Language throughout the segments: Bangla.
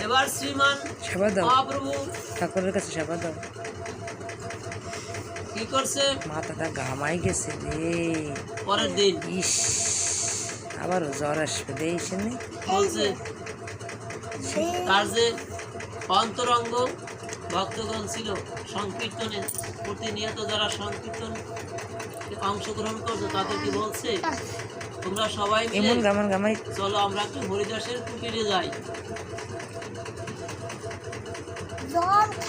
এবার শ্রীমান মহাপ্রভু ঠাকুরের কাছে সেবা দাও। কি করছে, মাথাটা ঘামাই গেছে রে। পরের দিন ইস, আবারও জ্বর আসবে রে। বলছে তার যে অন্তরঙ্গ ভক্তগণ ছিল সংকীর্তনে প্রতিনিয়ত যারা সংকীর্তন অংশগ্রহণ করতো তাদেরকে বলছে তোমরা সবাই মিলে চলো আমরা একটু হরিদাসের কুটিরে যাই।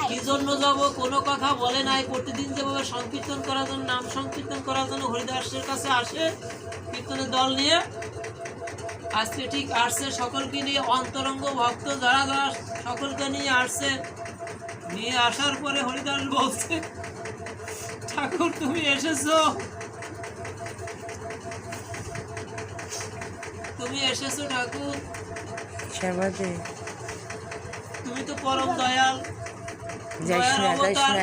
কি জন্য যাব কোনো কথা বলে নাই। প্রতিদিন যেভাবে সংকীর্তন করার জন্য নাম সংকীর্তন করার জন্য হরিদাসের কাছে আসে কীর্তনের দল নিয়ে, আজকে ঠিক আসছে সকলকে নিয়ে, অন্তরঙ্গ ভক্ত যারা যারা সকলকে নিয়ে আসছে। নিয়ে আসার পরে হরিদাস বলছে ঠাকুর তুমি এসেছো, তুমি এসেছো ঠাকুর, তুমি তো পরম দয়াল, দয়ার অবতার,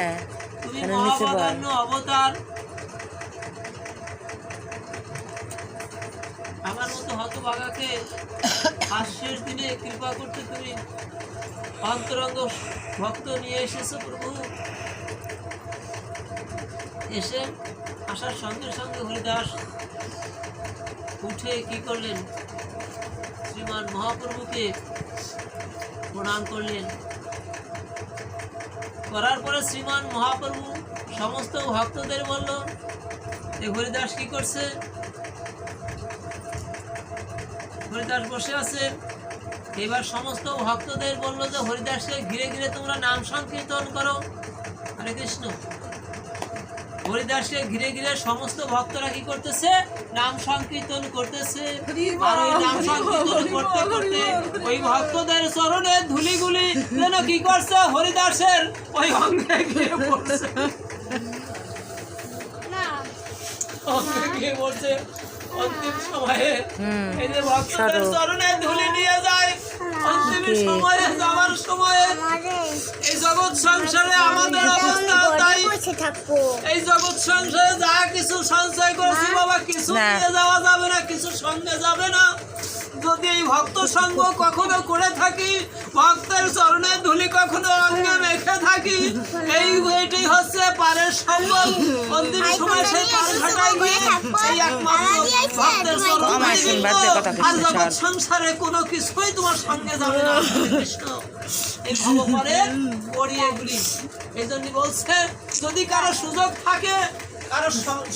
তুমি মহাবদান্য অবতার। আমার মতো হতভাগাকে আজ শেষ দিনে কৃপা করতে তুমি অন্তরঙ্গ ভক্ত নিয়ে এসেছো প্রভু। এসে আসার সঙ্গে সঙ্গে হরিদাস উঠে কি করলেন, শ্রীমান মহাপ্রভুকে প্রণাম করলেন। করার পরে শ্রীমান মহাপ্রভু সমস্ত ভক্তদের বলল, এই হরিদাস কি করছে, হরিদাস বসে আছে। এবার সমস্ত ভক্তদের বললো যে হরিদাসকে ঘিরে ঘিরে তোমরা নাম সংকীর্তন করো। হরে কৃষ্ণ। হরিদাসকে ঘিরে ঘিরে সমস্ত ভক্তরা কি করতেছে, নাম সংকীর্তন করতেছে। আর ওই নাম সংকীর্তন করতে করতে ওই ভক্তদের চরণে ধুলিগুলি যেন কি করছে, হরিদাসের ওই অঙ্গে গিয়ে পড়ছে, অঙ্গে গিয়ে পড়ছে। অন্তিম সময়ে এই যে ভক্তদের চরণে ধুলি নিয়ে যায়, অন্তিম সময়ে যাওয়ার সময়ে এই জগৎ সংসারে আমাদের অবস্থা তাই। এই জগৎ সংসারে যা কিছু সঞ্চয় করেছি বাবা, কিছু নিয়ে যাওয়া যাবে না, কিছু সঙ্গে যাবে না। যদি এই ভক্ত সঙ্গ কখনো করে থাকি, ভক্তের চরণে ধুলি কখনো অঙ্গে মেখে থাকি, এইটাই হচ্ছে পারের সম্বল। অন্তিম সময় সেই পার ঘাটায় গিয়ে এই একমাত্র ভক্তের চরণে, আর জগৎ সংসারে কোনো কিছুই তোমার সঙ্গে যাবে না। কৃষ্ণ এই ভবপারে পড়িয়ে এগুলি। এই জন্য বলছে যদি কারো সুযোগ থাকে, কারো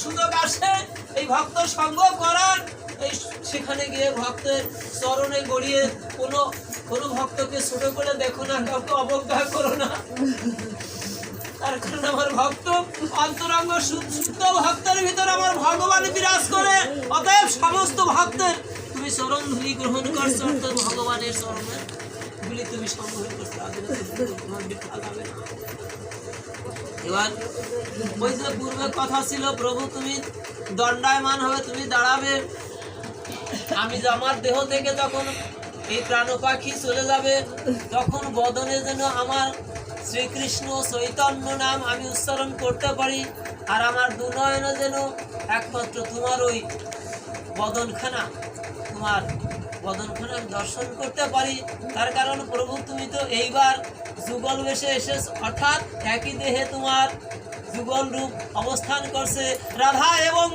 সুযোগ আসে এই ভক্ত সঙ্গ করার, এই সেখানে গিয়ে ভক্তের চরণে গড়িয়ে কোনো ভক্তকে ছোট করে দেখো না, কাউকে অবজ্ঞা করো না। তার কারণ আমার ভক্ত অন্তরঙ্গ শুদ্ধ ভক্তের ভিতরে আমার ভগবান বিরাজ করে। অতএব সমস্ত ভক্তের তুমি চরণ ধুলি গ্রহণ করছো, তো ভগবানের চরণে ধুলি তুমি সংগ্রহ করছো। এবার ওই যে পূর্বে কথা ছিল, প্রভু তুমি দণ্ডায়মান হবে, তুমি দাঁড়াবে, আমি আমার দেহ থেকে যখন এই প্রাণ পাখি চলে যাবে তখন বদনে যেন আমার শ্রীকৃষ্ণ চৈতন্য নাম আমি উচ্চারণ করতে পারি, আর আমার দুনয়নে যেন একমাত্র তোমার ওই বদনখানা, তোমার বদনখানা আমি দর্শন করতে পারি। তার কারণ প্রভু তুমি তো এইবার যুগল বেশে এসেছ, অর্থাৎ একই দেহে তোমার যুগল রূপ অবস্থান করছে। রাধা এবং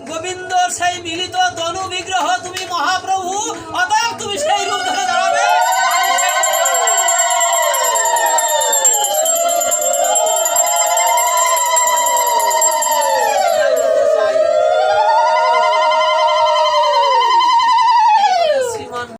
গোবিন্দর সেই মিলিত তনু বিগ্রহ তুমি মহাপ্রভু, অতএব তুমি সেই রূপ ধরে